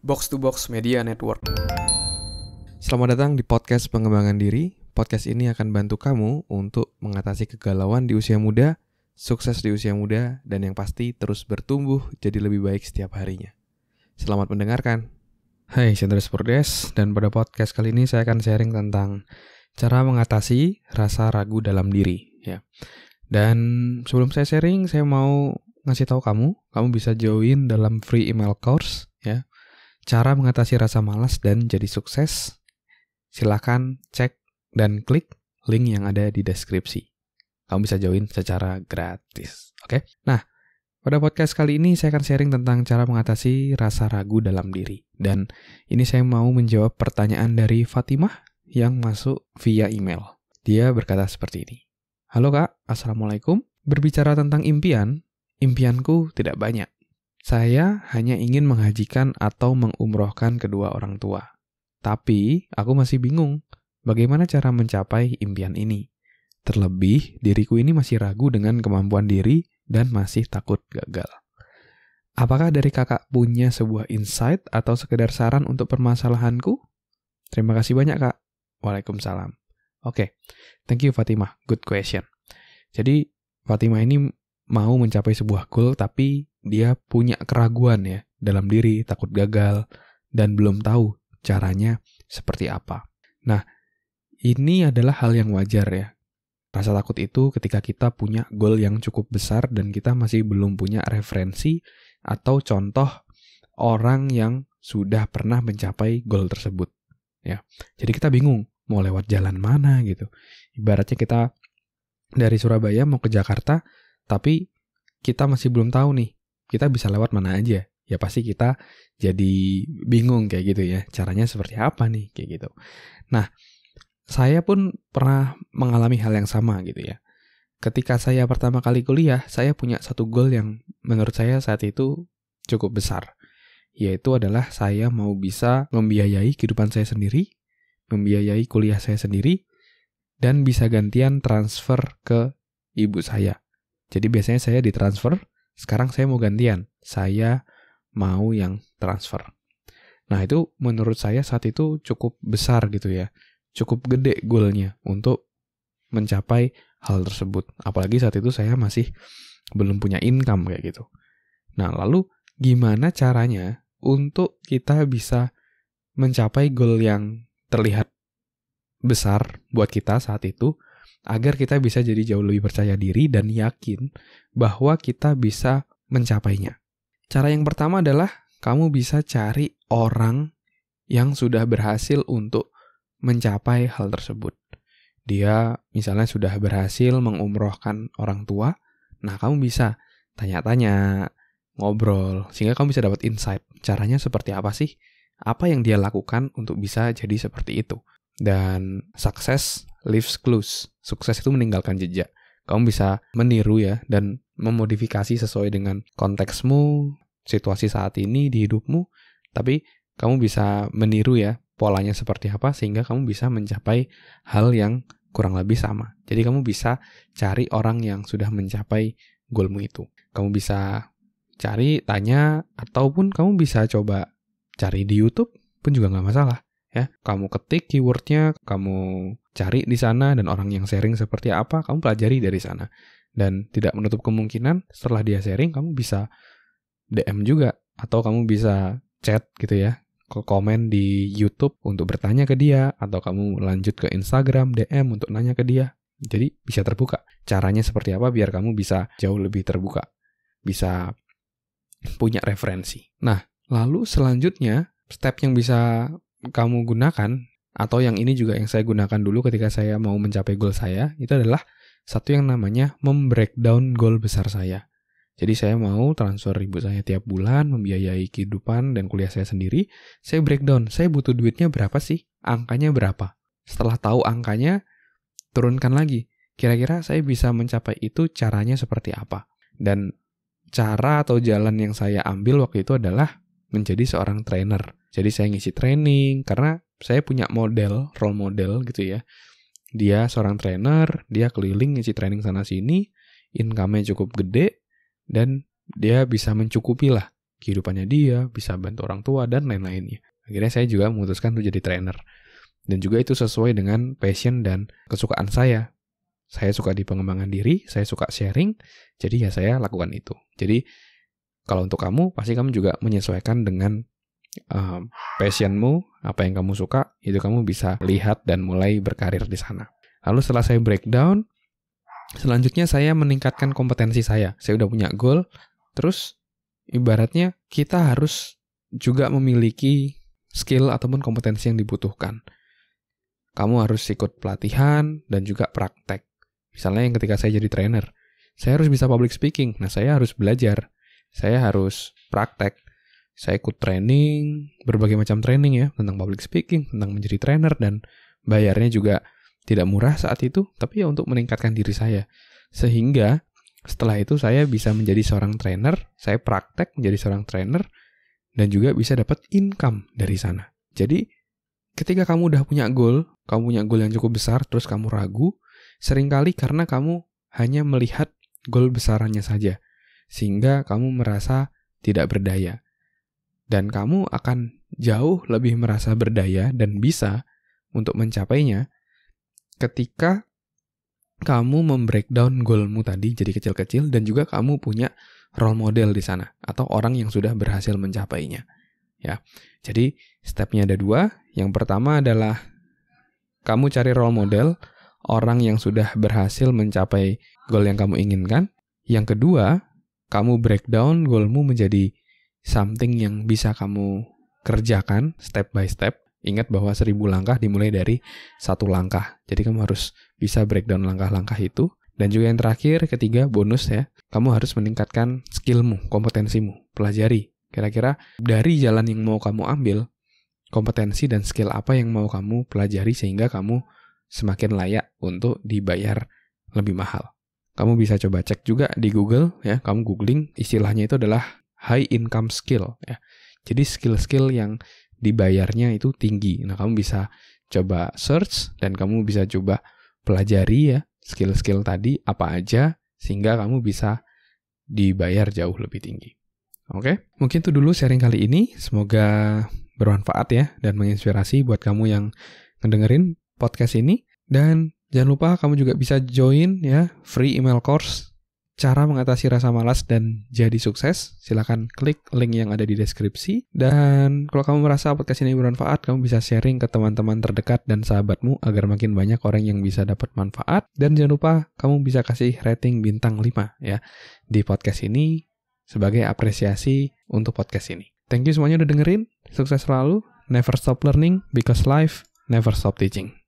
Box to Box Media Network. Selamat datang di podcast pengembangan diri. Podcast ini akan bantu kamu untuk mengatasi kegalauan di usia muda, sukses di usia muda, dan yang pasti terus bertumbuh jadi lebih baik setiap harinya. Selamat mendengarkan. Hai, saya Andres Purdes, dan pada podcast kali ini saya akan sharing tentang cara mengatasi rasa ragu dalam diri. Ya. Dan sebelum saya sharing, saya mau ngasih tahu kamu bisa join dalam free email course, ya. Cara mengatasi rasa malas dan jadi sukses. Silakan cek dan klik link yang ada di deskripsi. Kamu bisa join secara gratis. Oke? Nah, pada podcast kali ini saya akan sharing tentang cara mengatasi rasa ragu dalam diri. Dan ini saya mau menjawab pertanyaan dari Fatimah yang masuk via email. Dia berkata seperti ini. Halo Kak, Assalamualaikum. Berbicara tentang impian, impianku tidak banyak. Saya hanya ingin menghajikan atau mengumrohkan kedua orang tua. Tapi, aku masih bingung bagaimana cara mencapai impian ini. Terlebih, diriku ini masih ragu dengan kemampuan diri dan masih takut gagal. Apakah dari kakak punya sebuah insight atau sekedar saran untuk permasalahanku? Terima kasih banyak, Kak. Waalaikumsalam. Oke, thank you Fatimah. Good question. Jadi, Fatimah ini mau mencapai sebuah goal tapi dia punya keraguan ya dalam diri, takut gagal, dan belum tahu caranya seperti apa. Nah, ini adalah hal yang wajar ya. Rasa takut itu ketika kita punya goal yang cukup besar dan kita masih belum punya referensi atau contoh orang yang sudah pernah mencapai goal tersebut. Ya, jadi kita bingung mau lewat jalan mana gitu. Ibaratnya kita dari Surabaya mau ke Jakarta, tapi kita masih belum tahu nih, kita bisa lewat mana aja. Ya pasti kita jadi bingung kayak gitu ya. Caranya seperti apa nih kayak gitu. Nah, saya pun pernah mengalami hal yang sama gitu ya. Ketika saya pertama kali kuliah, saya punya satu goal yang menurut saya saat itu cukup besar. Yaitu adalah saya mau bisa membiayai kehidupan saya sendiri, membiayai kuliah saya sendiri, dan bisa gantian transfer ke ibu saya. Jadi biasanya saya ditransfer, sekarang saya mau gantian. Saya mau yang transfer. Nah itu menurut saya saat itu cukup besar gitu ya. Cukup gede goalnya untuk mencapai hal tersebut. Apalagi saat itu saya masih belum punya income kayak gitu. Nah lalu gimana caranya untuk kita bisa mencapai goal yang terlihat besar buat kita saat itu, agar kita bisa jadi jauh lebih percaya diri dan yakin bahwa kita bisa mencapainya. Cara yang pertama adalah kamu bisa cari orang yang sudah berhasil untuk mencapai hal tersebut. Dia misalnya sudah berhasil mengumrohkan orang tua, nah kamu bisa tanya-tanya, ngobrol, sehingga kamu bisa dapat insight. Caranya seperti apa sih? Apa yang dia lakukan untuk bisa jadi seperti itu? Dan success leaves clues. Sukses itu meninggalkan jejak. Kamu bisa meniru ya dan memodifikasi sesuai dengan konteksmu, situasi saat ini di hidupmu. Tapi kamu bisa meniru ya polanya seperti apa sehingga kamu bisa mencapai hal yang kurang lebih sama. Jadi kamu bisa cari orang yang sudah mencapai goalmu itu. Kamu bisa cari, tanya, ataupun kamu bisa coba cari di YouTube pun juga nggak masalah. Ya, kamu ketik keywordnya, kamu cari di sana dan orang yang sharing seperti apa, kamu pelajari dari sana. Dan tidak menutup kemungkinan setelah dia sharing, kamu bisa DM juga. Atau kamu bisa chat gitu ya, ke komen di YouTube untuk bertanya ke dia. Atau kamu lanjut ke Instagram, DM untuk nanya ke dia. Jadi bisa terbuka. Caranya seperti apa biar kamu bisa jauh lebih terbuka. Bisa punya referensi. Nah, lalu selanjutnya, step yang bisa kamu gunakan, atau yang ini juga yang saya gunakan dulu ketika saya mau mencapai goal saya, itu adalah satu yang namanya membreakdown goal besar saya. Jadi saya mau transfer ibu saya tiap bulan, membiayai kehidupan dan kuliah saya sendiri, saya breakdown, saya butuh duitnya berapa sih? Angkanya berapa? Setelah tahu angkanya, turunkan lagi. Kira-kira saya bisa mencapai itu caranya seperti apa? Dan cara atau jalan yang saya ambil waktu itu adalah menjadi seorang trainer. Jadi saya ngisi training karena saya punya model, role model gitu ya. Dia seorang trainer, dia keliling ngisi training sana sini, income-nya cukup gede dan dia bisa mencukupi lah kehidupannya dia, bisa bantu orang tua, dan lain-lainnya. Akhirnya saya juga memutuskan untuk jadi trainer. Dan juga itu sesuai dengan passion dan kesukaan saya. Saya suka di pengembangan diri, saya suka sharing, jadi ya saya lakukan itu. Jadi kalau untuk kamu, pasti kamu juga menyesuaikan dengan passionmu, apa yang kamu suka, itu kamu bisa lihat dan mulai berkarir di sana. Lalu setelah saya breakdown, selanjutnya saya meningkatkan kompetensi saya. Saya udah punya goal, terus ibaratnya kita harus juga memiliki skill ataupun kompetensi yang dibutuhkan. Kamu harus ikut pelatihan dan juga praktek. Misalnya yang ketika saya jadi trainer, saya harus bisa public speaking. Nah, saya harus belajar. Saya harus praktek. Saya ikut training, berbagai macam training ya, tentang public speaking, tentang menjadi trainer, dan bayarnya juga tidak murah saat itu, tapi ya untuk meningkatkan diri saya. Sehingga setelah itu saya bisa menjadi seorang trainer, saya praktek menjadi seorang trainer, dan juga bisa dapat income dari sana. Jadi ketika kamu udah punya goal yang cukup besar, terus kamu ragu, seringkali karena kamu hanya melihat goal besarannya saja, sehingga kamu merasa tidak berdaya. Dan kamu akan jauh lebih merasa berdaya dan bisa untuk mencapainya ketika kamu membreakdown goalmu tadi jadi kecil-kecil dan juga kamu punya role model di sana atau orang yang sudah berhasil mencapainya. Ya, jadi stepnya ada 2. Yang pertama adalah kamu cari role model, orang yang sudah berhasil mencapai goal yang kamu inginkan. Yang kedua, kamu breakdown goalmu menjadi something yang bisa kamu kerjakan step by step. Ingat bahwa 1000 langkah dimulai dari 1 langkah. Jadi kamu harus bisa breakdown langkah-langkah itu. Dan juga yang terakhir, ketiga, bonus ya. Kamu harus meningkatkan skillmu, kompetensimu. Pelajari. Kira-kira dari jalan yang mau kamu ambil, kompetensi dan skill apa yang mau kamu pelajari sehingga kamu semakin layak untuk dibayar lebih mahal. Kamu bisa coba cek juga di Google ya. Kamu googling, istilahnya itu adalah high income skill ya. Jadi skill-skill yang dibayarnya itu tinggi. Nah, kamu bisa coba search dan kamu bisa coba pelajari ya skill-skill tadi apa aja sehingga kamu bisa dibayar jauh lebih tinggi. Oke, mungkin itu dulu sharing kali ini. Semoga bermanfaat ya dan menginspirasi buat kamu yang ngedengerin podcast ini. Dan jangan lupa kamu juga bisa join ya free email course cara mengatasi rasa malas dan jadi sukses. Silakan klik link yang ada di deskripsi. Dan kalau kamu merasa podcast ini bermanfaat, kamu bisa sharing ke teman-teman terdekat dan sahabatmu agar makin banyak orang yang bisa dapat manfaat. Dan jangan lupa kamu bisa kasih rating bintang 5 ya di podcast ini sebagai apresiasi untuk podcast ini. Thank you semuanya udah dengerin. Sukses selalu. Never stop learning because life never stop teaching.